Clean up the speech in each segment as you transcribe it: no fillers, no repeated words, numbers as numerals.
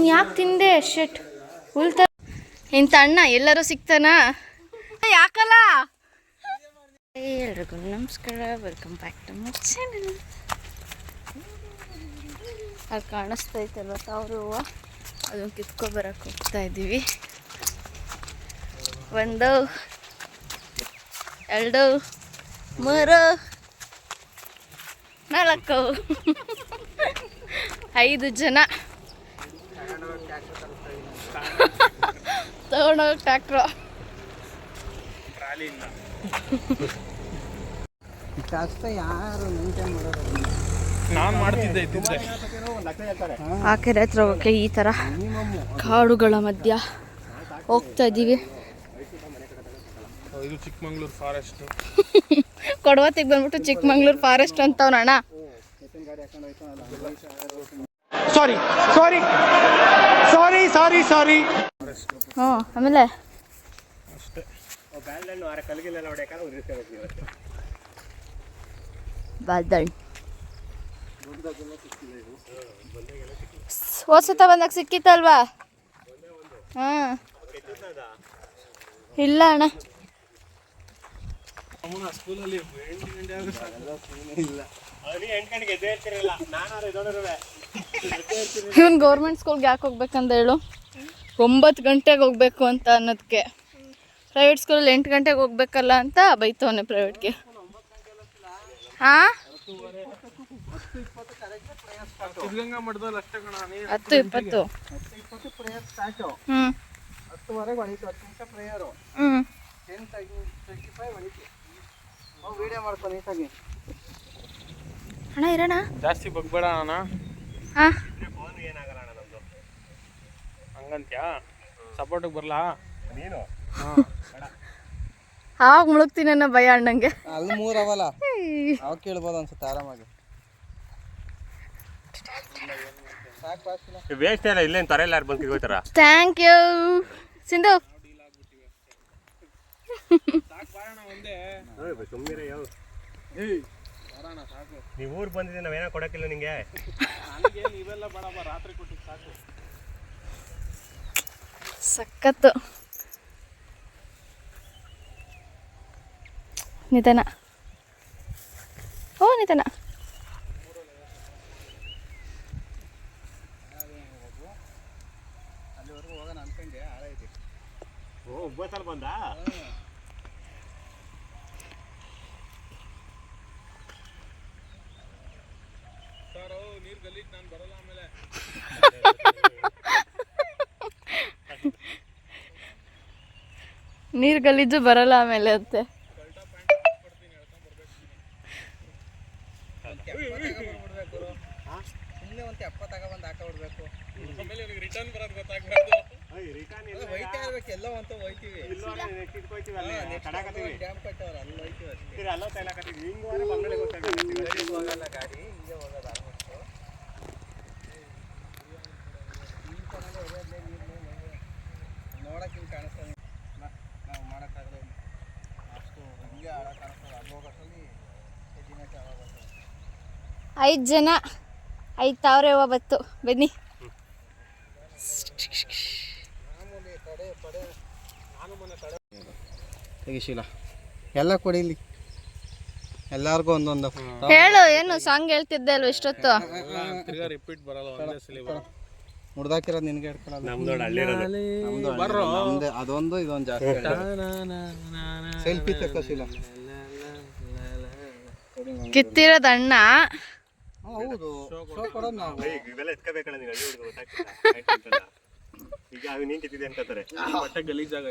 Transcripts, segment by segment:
ಯಾಕೆ ತಿಂದೆ ಶೆಟ್ ಉಲ್ತ ಇಂಥ ಅಣ್ಣ ಎಲ್ಲರೂ ಸಿಗ್ತಾನ ಯಾಕಲ್ಲ. ಎಲ್ರಿಗೂ ನಮಸ್ಕಾರ, welcome back to my channel. ಅದು ಕಾಣಿಸ್ತೈತಲ್ವ ತಾವ್ರ ಹೂವು, ಅದನ್ನು ಕಿತ್ಕೊಬರಕ್ಕೆ ಹೋಗ್ತಾ ಇದ್ದೀವಿ. 1 2 3 4 5 ಜನ ತಗೊಂಡೋಗಿ ಟ್ರ್ಯಾಕ್ಟ್ರು. ಆ ಕೆರೆ ಹತ್ರ ಹೋಗೋಕ್ಕೆ ಈ ಥರ ಕಾಡುಗಳ ಮಧ್ಯ ಹೋಗ್ತಾ ಇದ್ದೀವಿ. ಇದು ಚಿಕ್ಕಮಂಗ್ಳೂರು ಫಾರೆಸ್ಟ್. ಕೊಡವತ್ತಿಗೆ ಬಂದ್ಬಿಟ್ಟು ಚಿಕ್ಕಮಂಗ್ಳೂರು ಫಾರೆಸ್ಟ್ ಅಂತವನಣ್ಣ. ಸಾರಿ. ಹ್ಞೂ ಆಮೇಲೆ ಬಾಲ್ದಣ್ಣು ಹೋದ್ಸತ ಬಂದಾಗ ಸಿಕ್ಕಿತ್ತಲ್ವಾ? ಹಾಂ ಇಲ್ಲ ಅಣ್ಣ, ಇವನ್ ಗೌರ್ಮೆಂಟ್ ಸ್ಕೂಲ್ಗೆ ಯಾಕೆ ಹೋಗ್ಬೇಕಂತ ಹೇಳು? 9 ಗಂಟೆಗೆ ಹೋಗ್ಬೇಕು ಅಂತ ಅನ್ನೋದಕ್ಕೆ. ಪ್ರೈವೇಟ್ ಸ್ಕೂಲಲ್ಲಿ 8 ಗಂಟೆಗೆ ಹೋಗ್ಬೇಕಲ್ಲ ಅಂತ ಬೈತವನೆ ಪ್ರೈವೇಟ್ಗೆ. ಹಾಂ 10-20 ಅಣ್ಣ ಇರೋಣ ಜಾಸ್ತಿ ಬಗ್ಬೇಡ ಅಣ್ಣ. ಹಾಂ ಹಂಗಂತ್ಯಾ? ಸಪೋರ್ಟಿಗೆ ಬರಲಾ ನೀನು? ಆವಾಗ ಮುಳುಗ್ತೀನಿ ಅನ್ನೋ ಭಯ ಅಣ್ಣಂಗೆ. ಅಲ್ಲಿ 3 ಅವಲ್ಲ, ಅವಾಗ ಕೇಳ್ಬೋದು ಅನ್ಸುತ್ತೆ ಆರಾಮಾಗಿ. ವೇಸ್ಟ್ ಇಲ್ಲ, ಇಲ್ಲೇನು ತರ ಎಲ್ಲ ಬಂದು ಹೋಗ್ತಾರ. Thank you Sindhu. ನೀವು ಊರಿಗೆ ಬಂದಿದ್ದೀವಿ, ನಾವೇನೋ ಕೊಡಕ್ಕಿಲ್ಲ ನಿಂಗೆ. ಸಖತ್ತು ನಿಧಾನ. ಓ ನಿಧಾನ. ಬಂದ ನೀರು ಗಲೀಜು ಬರಲ್ಲ ಆಮೇಲೆ ಅಂತೆ. ಐದು ಜನ 5,000 ಹೂವು ಬತ್ತು. ಬನ್ನಿ. ತೆಗಿಸಿಲ್ಲ ಎಲ್ಲ ಕೊಡಿಲಿ, ಎಲ್ಲಾರ್ಗು ಒಂದೊಂದು ಹೇಳು. ಏನು ಸಾಂಗ್ ಹೇಳ್ತಿದ್ದೆ ಅಲ್ವ ಇಷ್ಟೊತ್ತು? ರಿಪೀಟ್ ಬರಲ್ಲ, ಒಂದೇ ಸಲ ಮುಡ್ದಾಕಿರೋದು ನಿನ್ಗೆ ಹೇಳ್ಕೊಳಲ್ಲ. ಅದೊಂದು ಇದೊಂದು ಜಾಸ್ತಿ. ಸೆಲ್ಫಿ ತಕ್ಕೋಸಿಲ್ಲ. ಕಿತ್ತಿರೋದು ಅಣ್ಣ. ಹೌದು, ಕೊಡೋದು ನಾವು. ಇವೆಲ್ಲ ಎತ್ಕೋಬೇಕಲ್ಲ ನೀವು, ಈಗ ನೀನ್ ಕಿತ್ತಿದೆ ಅನ್ಕೋತಾರೆ. ಬಟ್ಟೆ ಗಲೀಜಾಗ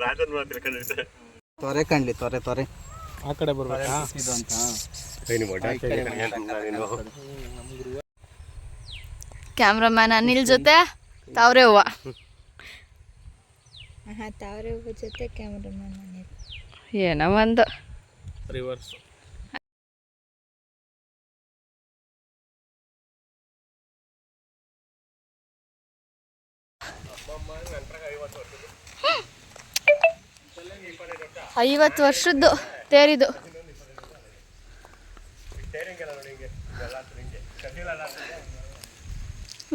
ರಾಜನ್ ತಿಳ್ಕೊಂಡಿರ್ತಾರೆ. ತೊರೆ ಕಂಡ್ಲಿ, ತೊರೆ ಆ ಕಡೆ ಬರ್ಬೇಕಾ ಇದು ಅಂತ. ಕ್ಯಾಮ್ರಾಮ್ಯಾನ್ ಅನಿಲ್ ಜೊತೆ ತಾವ್ರೆ ಹೂವು. ತಾವ್ರೆ ಹೂವು ಜೊತೆ ಕ್ಯಾಮ್ರಾಮ್ಯಾನ್ ಅನಿಲ್. ಏನೋ ಒಂದು ರಿವರ್ಸ್. $50 ವರ್ಷದ್ದು ತೇರಿದು. ಸ್ಟೇರಿಂಗ್ ಎಲ್ಲ ನೋಡಿ ಹಿಂಗೆ ಇದೆಲ್ಲ ಹಿಂಗೆ ಕದಿರಲ್ಲ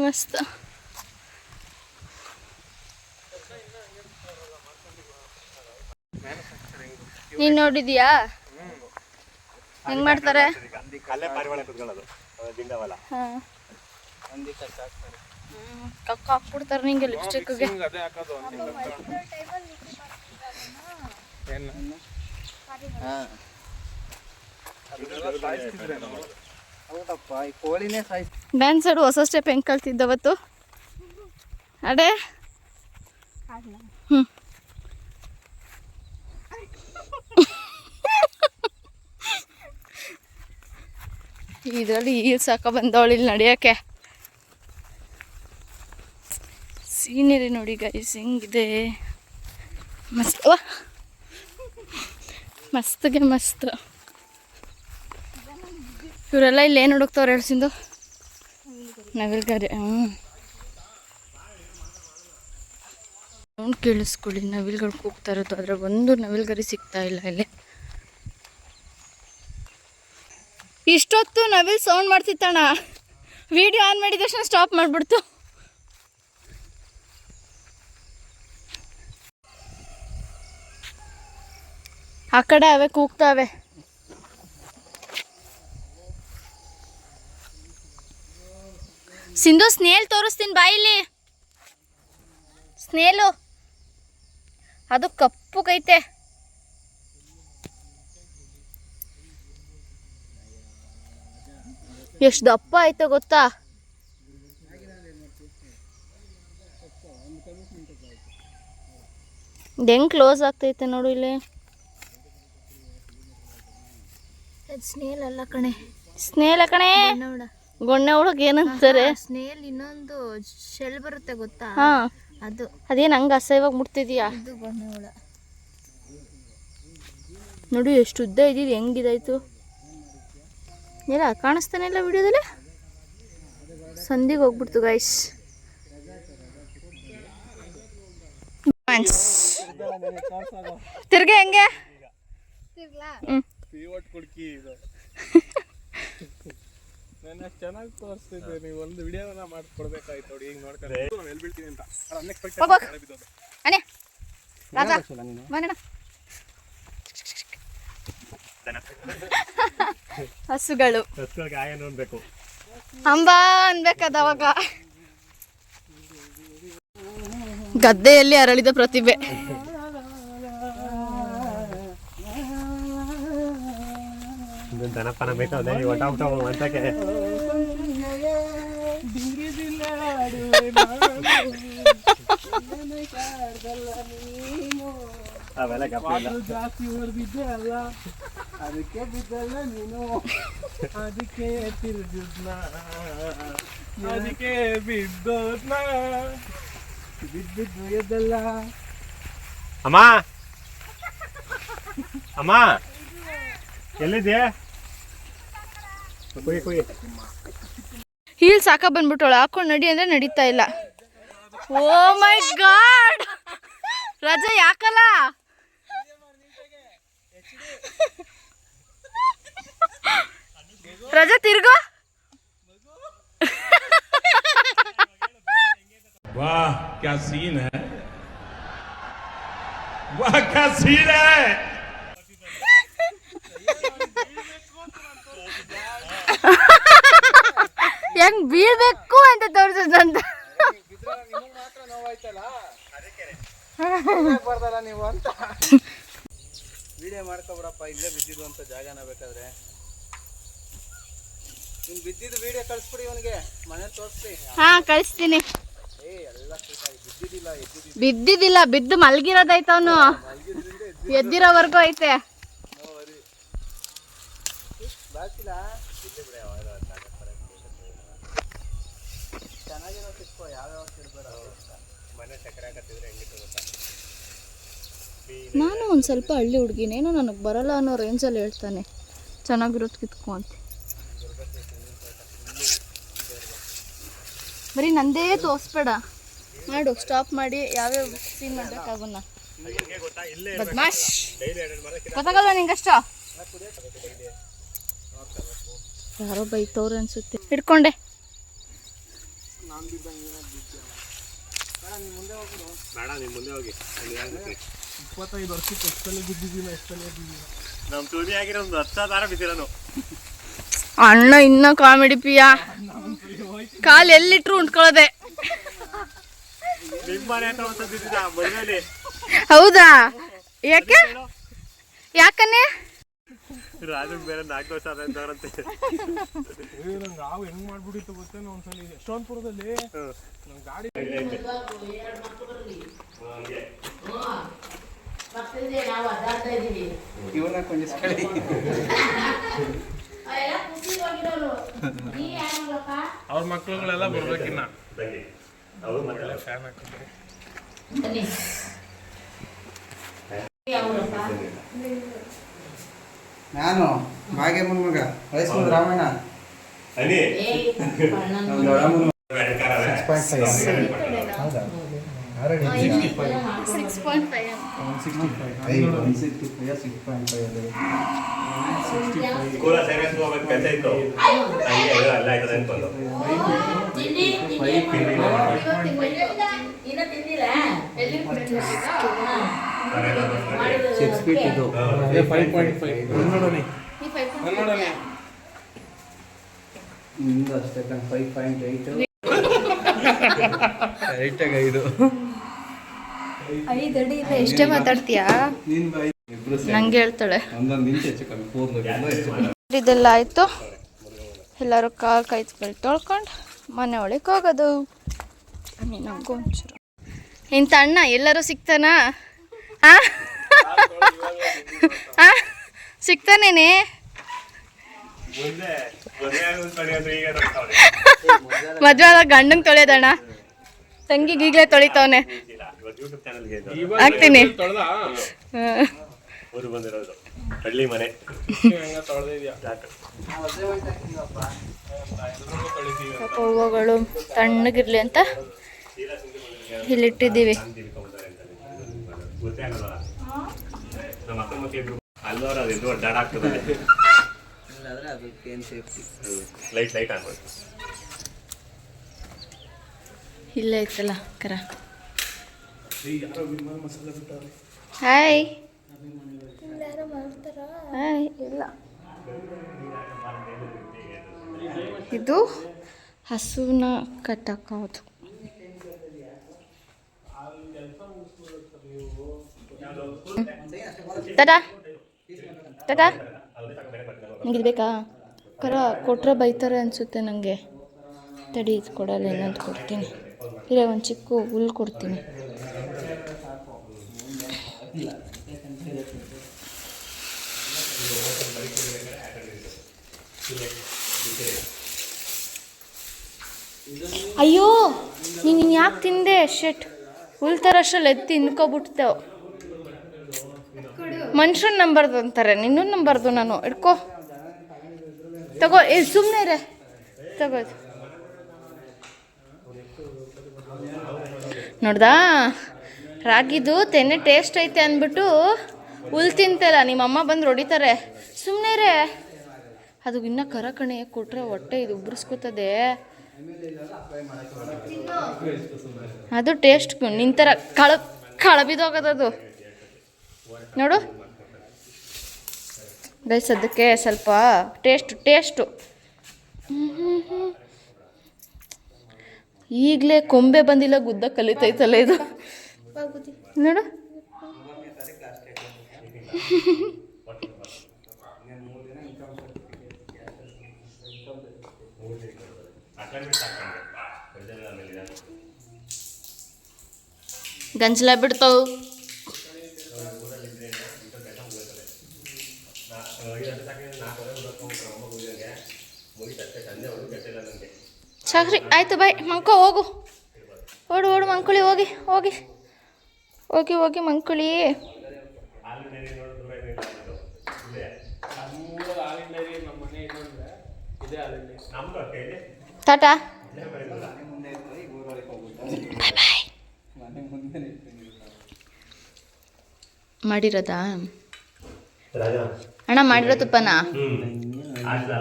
ಮಸ್ತ್. ನೀನ್ ನೋಡಿದ್ಯಾ ಹೆಂಗ್ ಮಾಡ್ತಾರೆ? ಅಲ್ಲೇ ಪಾರಿವಾಳ ಕುತ್ಕೊಳ್ಳೋದು ದಿಂಡವಲ್ಲ. ಕಕ್ಕ ಹಾಕ್ಬಿಡ್ತಾರೆ ನಿಂಗೆ ಲಿಪ್ಸ್ಟಿಕ್ಗೆ. ಅದೇ ಹಾಕೋದು ಏನು ಹೌದಪ್ಪ, ಈ ಕೋಳಿನೇ ಸಾಯ್ತು. ಡ್ಯಾನ್ಸ್ ಆಡು ಹೊಸ ಸ್ಟೆಪ್ ಹೆಂಗೆ ಕಲ್ತಿದ್ದವತ್ತು ಅಡೆ. ಹ್ಞೂ ಇದರಲ್ಲಿ ಈಗ ಸಾಕ ಬಂದವಳು ಇಲ್ಲಿ ನಡೆಯೋಕ್ಕೆ. ಸೀನರಿ ನೋಡಿ ಗೈಸ್ ಹೆಂಗಿದೆ, ಮಸ್ತ್ ಮಸ್ತ್ಗೆ ಮಸ್ತ್. ಇವರೆಲ್ಲ ಇಲ್ಲಿ ಏನು ಹುಡುಕ್ತವ್ರು ಹೇಳ್ಸಿಂದು? ನವಿಲ್ಗರಿ. ಸೌಂಡ್ ಕೇಳಿಸ್ಕೊಳ್ಳಿ, ನವಿಲ್ಗಳು ಕೂಗ್ತಾ ಇರೋದು. ಆದರೆ ಒಂದು ನವಿಲ್ಗರಿ ಸಿಗ್ತಾ ಇಲ್ಲ ಇಲ್ಲಿ. ಇಷ್ಟೊತ್ತು ನವಿಲ್ ಸೌಂಡ್ ಮಾಡ್ತಿತ್ತಣ್ಣ, ವಿಡಿಯೋ ಆನ್ ಮಾಡಿದ ತಕ್ಷಣ ಸ್ಟಾಪ್ ಮಾಡಿಬಿಡ್ತು. ಆ ಕಡೆ ಅವೇ ಕೂಗ್ತಾವೆ. ಸಿಂಧು ಸ್ನೇಲ್ ತೋರಿಸ್ತೀನಿ ಬಾಯಿಲಿ. ಸ್ನೇಲು ಅದು ಕಪ್ಪು ಕೈತೆ. ಎಷ್ಟು ದಪ್ಪ ಆಯ್ತು ಗೊತ್ತಾ? ಹೆಂಗ್ ಕ್ಲೋಸ್ ಆಗ್ತೈತೆ ನೋಡು ಇಲ್ಲಿ. ಸ್ನೇಲ್ ಅಲ್ಲ ಕಣೆ, ಸ್ನೇಲ ಕಣೆ, ಗೊಣ್ಣೆ ಒಳಗೆ ಏನಂತಾರೆ? ಸ್ನೇಲ್ ಇನ್ನೊಂದು ಶೆಲ್ ಬರುತ್ತೆ ಗೊತ್ತಾ? ಹಾ, ಅದು ಅದೇನು ಹಂಗ ಅಸಹ್ಯವಾಗಿ ಮುಟ್ತಿದೀಯಾ? ಇದು ಗೊಣ್ಣೆ ಹುಳ. ನೋಡಿ ಎಷ್ಟು ಉದ್ದ ಇದ್ದೀವಿ, ಹೆಂಗಿದಾಯ್ತು ಎಲ್ಲ ಕಾಣಿಸ್ತಾನೆ ಇಲ್ಲ ವಿಡಿಯೋದಲ್ಲಿ. ಸಂಧಿಗೆ ಹೋಗ್ಬಿಡ್ತು ಗೈಸ್. ತಿರ್ಗೆ ಹೆಂಗೆ? ಕುಡ್ಕಿ ಇದು ನಾನು ಚೆನ್ನಾಗಿ ತೋರಿಸ್ತಿದ್ದೆ. ನೀವು ಒಂದು ವಿಡಿಯೋನ ಮಾಡ್ಕೊಡ್ಬೇಕಾಯ್ತು ನೋಡಿ. ಹಿಂಗೆ ನೋಡ್ಕೊಂಡು ಎಲ್ಲಿ ಬೀಳ್ತೀನಿ ಅಂತ ಅಣ್ಣ ರಾಜಾ ಬನ್ನಿ. ಹಸುಗಳು ಆಯನು ಅನ್ಬೇಕು, ಅಂಬಾ ಅನ್ಬೇಕದ ಅವಾಗ. ಗದ್ದೆಯಲ್ಲಿ ಅರಳಿದ ಪ್ರತಿಭೆ. ದನಪನ ಬೇಕದೆ ಒಟ ಊಟ ಅಂತಕ್ಕೆ ಅವೆಲ್ಲ ಜಾಸ್ತಿ ಹೊಡೆದಿದ್ದೆ ಅಲ್ಲ, ಅದಕ್ಕೆ ಬಿದ್ದಲ್ಲ ನೀನು, ಅದಕ್ಕೆ ತಿರುಗಿದ್ನ, ಅದಕ್ಕೆ ಬಿದ್ದೋದ್ನ, ಬಿದ್ದಿದ್ದು ಎದ್ದಲ್ಲ. ಅಮ್ಮ ಅಮ್ಮ ಎಲ್ಲಿದೆ? ಹೀಲ್ಸ್ ಹಾಕ ಬಂದ್ಬಿಟ್ಟವಳು, ಹಾಕೊಂಡು ನಡಿ ಅಂದ್ರೆ ನಡೀತಾ ಇಲ್ಲ. ಓ ಮೈ ಗಾಡ್, ರಜಾ ಯಾಕಲ್ಲ? ರಜಾ ತಿರ್ಗೋ. वाह क्या सीन है, वाह क्या सीन है. ಹೆಂಗ್ ಬೀಳ್ಬೇಕು ಅಂತ ತೋರಿಸಂತ. ಮಾತ್ರ ನೋವಾಯ್ತಲ್ಲ, ಬರ್ದಲ್ಲ ನೀವು ಅಂತ ವಿಡಿಯೋ ಮಾಡ್ಕೊಬ್ರಪ್ಪ. ಇಲ್ಲೇ ಬಿದ್ದಿದ್ದು ಅಂತ ಜಾಗನ ಬೇಕಾದ್ರೆ ನೀನ್ ಬಿದ್ದಿದ್ದು ವಿಡಿಯೋ ಕಳಿಸ್ಬಿಡಿ ಇವನಿಗೆ, ಮನೆ ತೋರಿಸ್ಲಿ. ಹಾ ಕಳಿಸ್ತೀನಿ. ಎಲ್ಲ ಬಿದ್ದಿದ್ದಿಲ್ಲ, ಬಿದ್ದಿದ್ದಿಲ್ಲ, ಬಿದ್ದು ಮಲ್ಗಿರೋದೈತ ಅವನು, ಎದ್ದಿರೋವರೆಗೂ ಐತೆ. ಚೆನ್ನಾಗಿರೋ ಸಿಕ್ಕೋ, ಯಾವ್ಯಾವ ತಿಳ್ಬೇಡ. ಮನೆ ಚಕ್ರ ಹಾಕತ್ತಿದ್ರೆ ಹೆಂಗಿತ್ತು ಗೊತ್ತಾ? ನಾನು ಒಂದು ಸ್ವಲ್ಪ ಹಳ್ಳಿ ಹುಡುಗಿನೇನೋ ನನಗೆ ಬರಲ್ಲ ಅನ್ನೋ ರೇಂಜಲ್ಲಿ ಹೇಳ್ತಾನೆ. ಚೆನ್ನಾಗಿರೋದು ಕಿತ್ಕೊ ಅಂತ. ಬರೀ ನಂದೇ ತೋರಿಸ್ಬೇಡ, ಮಾಡು ಸ್ಟಾಪ್ ಮಾಡಿ ಯಾವ್ಯಾವ ಸೀನ್ ಮಾಡ್ಬೇಕಾಗನ್ನ. ಬದ್ಮಾಶ್, ಗೊತ್ತಾಗಲ್ಲ ನಿಂಗಷ್ಟ. ಯಾರೋ ಬೈತವ್ರು ಅನ್ಸುತ್ತೆ. ಹಿಡ್ಕೊಂಡೆ. ಬೇಡ ನೀವು ಮುಂದೆ ಹೋಗಿ. 25 ವರ್ಷಕ್ಕೆ ಎಷ್ಟಲ್ಲೇ ಬಿದ್ದಿದ್ದೀನ ಎಷ್ಟಲ್ಲೇ ಬಿದ್ದಿದ್ದೀನ. ನಮ್ಮ ತುದಿ ಆಗಿರೋ ಒಂದು 10 ತಾರ ಬಿದ್ದಿರೋನು. ಅಣ್ಣ ಇನ್ನ ಕಾಮಿಡಿ ಪಿಯ. ಕಾಲು ಎಲ್ಲಿಟ್ರು ಉಂಟ್ಕೊಳ್ಳೋದೆ. ನಿಮ್ಮ ಮನೆ ಹತ್ರ ಒಂದು ಬಿದ್ದಿದ್ದ ಮದುವೆಲಿ. ಹೌದಾ? ಯಾಕೆ ಯಾಕನ್ನೇ? ರಾಜನ್ ಬೇರೆ 4 ವರ್ಷ ಆದಂತೆ. ನಂಗೆ ಹಾವು ಹೆಂಗ್ ಮಾಡ್ಬಿಟ್ಟಿತ್ತು ಗೊತ್ತೇನೋ ಒಂದ್ಸಲಿ ಯಶವಂತಪುರದಲ್ಲಿ ನಮ್ ಗಾಡಿ ಇವನ್ನ ಕೊಂಡಿಸ್ಕೊಳ್ಳಿ. ಅವ್ರ ಮಕ್ಳುಗಳೆಲ್ಲ ಬರ್ಬೇಕಿನ್ನ ಅವ್ರು ಮತ್ತೆ ಫ್ಯಾನ್ ಹಾಕಿದ್ರು. ನಾನು ಭಾಗ್ಯಮ್ಮನ ಮಗ ವಯಸ್ಸು ರಾಮಣ್ಣ. ಅನಿ ಕೂಡ ಸೈಲೆನ್ಸ್ ಹೋಗ್ಬೇಕು ಕೆಲಸ ಇತ್ತು. ಹಂಗೆ ಅಲ್ಲ ಆಯ್ತದೆ ಅನ್ಕೊಂಡು ನಿಮ್ದು ಅಷ್ಟೇ 5.8 ಕರೆಕ್ಟಾಗಿ 5. 5 ಅಡಿ ಇಲ್ಲ. ಎಷ್ಟೇ ಮಾತಾಡ್ತೀಯಾ? ನೀನ್ ಬೈ ನಂಗೆ ಹೇಳ್ತಾಳೆ. ಒಂದೊಂದು ನಿಮಿಷ ಹೆಚ್ಚು ಕಮ್ಮಿ 4 ಇದೆಲ್ಲ ಆಯಿತು. ಎಲ್ಲರೂ ಕಾಲು ಕೈತ್ಕೊಂಡು ತೊಳ್ಕೊಂಡು ಮನೆ ಒಳಗೆ ಹೋಗೋದು. ನನಗೂ ಒಂಚೂರು ಇಂಥ ಅಣ್ಣ ಎಲ್ಲರೂ ಸಿಗ್ತಾನಾ? ಸಿಗ್ತಾನೇನೆ. ಮದ್ವೆ ಆದಾಗ ಗಂಡಂಗೆ ತೊಳೆಯೋದಣ್ಣ, ತಂಗಿಗೆ ಈಗಲೇ ತೊಳಿತವನೆ. ಆಗ್ತೀನಿ. ಊರು ಬಂದಿರೋದು ಹಳ್ಳಿ ಮನೆ. ಪಾಪ ಹೂವುಗಳು ತಣ್ಣಗಿರ್ಲಿ ಅಂತ ಇಲ್ಲಿಟ್ಟಿದ್ದೀವಿ. ನಮ್ಮ ಅಕ್ಕ ಮಕ್ಕಳಿಬ್ರು ಅಲ್ಲೋರು ಅದು ಡಾಡ್ ಆಗ್ತದೆ. ಲೈಟ್ ಆನ್ಬೋದು. ಇಲ್ಲೇ ಐತಲ್ಲ ಕರ. Hi hi. ಇಲ್ಲ ಇದು ಹಸುನ ಕಟ್ಟಕ್ಕಾವುದು. ಟಾಟಾ ಟಾಟಾ. ನಿಂಗೆ ಬೇಕಾ? ಕರ ಕೊಟ್ರೆ ಬೈತಾರೆ ಅನಿಸುತ್ತೆ ನನಗೆ. ತಡಿ ಇದು ಕೊಡಲ್ಲ, ಇನ್ನೊಂದು ಕೊಡ್ತೀನಿ. ಇಲ್ಲ ಒಂದು ಚಿಕ್ಕ ಹುಲ್ಲು ಕೊಡ್ತೀನಿ. ಅಯ್ಯೋ ನೀನು ಯಾಕೆ ತಿಂದೆ? ಶೆಟ್ ಹುಲ್ ಥರ ಅಷ್ಟರಲ್ಲಿ ಎದ್ದು ತಿನ್ಕೊಬಿಡ್ತೇವೆ. ಮನುಷ್ಯನ ನಂಬರ್ದು ಅಂತಾರೆ, ನಿನ್ನೂ ನಂಬರ್ದು. ನಾನು ಹಿಡ್ಕೊ ತಗೋ. ಸುಮ್ಮನೆ ಇರೇ ತಗೋದು. ನೋಡ್ದಾ ರಾಗಿದು ತೆನೆ ಟೇಸ್ಟ್ ಐತೆ ಅಂದ್ಬಿಟ್ಟು ಹುಲ್ ತಿಂತಲ್ಲ. ನಿಮ್ಮಮ್ಮ ಬಂದು ಹೊಡಿತಾರೆ. ಸುಮ್ಮನೆ ಇರೇ. ಅದು ಇನ್ನೂ ಕರ ಕಣೆ ಕೊಟ್ಟರೆ ಹೊಟ್ಟೆ ಇದು ಉಬ್ರಿಸ್ಕೊತದೆ. ಅದು ಟೇಸ್ಟ್ ನಿಂತರ ಕಳಬಿದೋಗದದು ನೋಡು ಗೈಸ್. ಅದಕ್ಕೆ ಸ್ವಲ್ಪ ಟೇಸ್ಟು ಈಗಲೇ ಕೊಂಬೆ ಬಂದಿಲ್ಲ, ಗುದ್ದ ಕಲಿತೈತಲ್ಲ ಇದು ನೋಡು. ಗಂಜಲ ಬಿಡ್ತಾವು. ಸರಿ ಆಯ್ತು ಬಾಯ್. ಮಂಕೋ ಹೋಗು. ಓಡು ಮಂಕುಳಿ. ಹೋಗಿ ಮಂಕುಳಿ. ಟಾಟಾ ಬಾಯ್. ಮಾಡಿರೋದಾ ಅಣ್ಣ? ಮಾಡಿರೋ ತುಪ್ಪನಾ?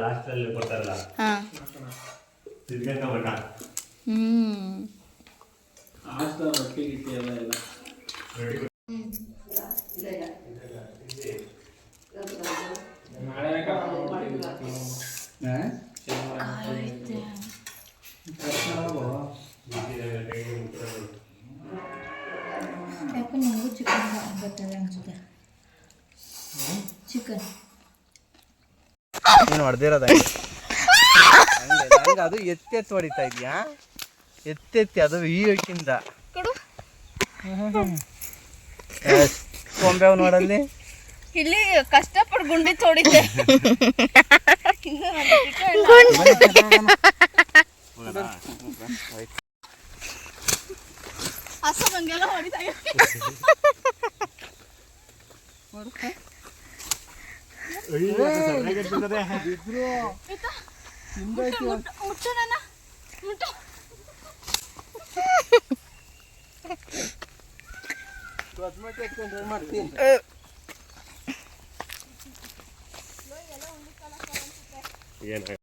ಲಾಸ್ಟಲ್ಲಿ ಕೊಡ್ತಾರಲ್ಲ ಹಾಂ ಸಿದ್ಧಗಂಗಾ ಮಠ. ಹಾಸ್ಟೆಲ್ ರೊಟ್ಟಿ ಗಿಟ್ಟಿ ಎಲ್ಲ ಇಲ್ಲ. ನಾಳೆ ಯಾಕೆ ನಿಮಗೂ ಚಿಕನ್ ಬರ್ತದೆ ಅನ್ಸುತ್ತೆ. ಚಿಕನ್ ನೀನು ಹೊಡೆದಿರೋದ ಹಂಗೆ ಅದು ಎತ್ತಿ ಹೊಡಿತಾ ಇದೆಯಾ? ಎತ್ತಿ ಅದು ಈಗಿಂದ ಕೊಂಬೆವ್ ನೋಡಲ್ಲಿ ಇಲ್ಲಿ ಕಷ್ಟಪಟ್ಟು ಗುಂಡಿ ತೋಡಿದ್ದೆ. ಹಸವಂಗೆಲ್ಲ ಹೊಡಿತಾ ಮಾಡ್ತೀನಿ. ಏನು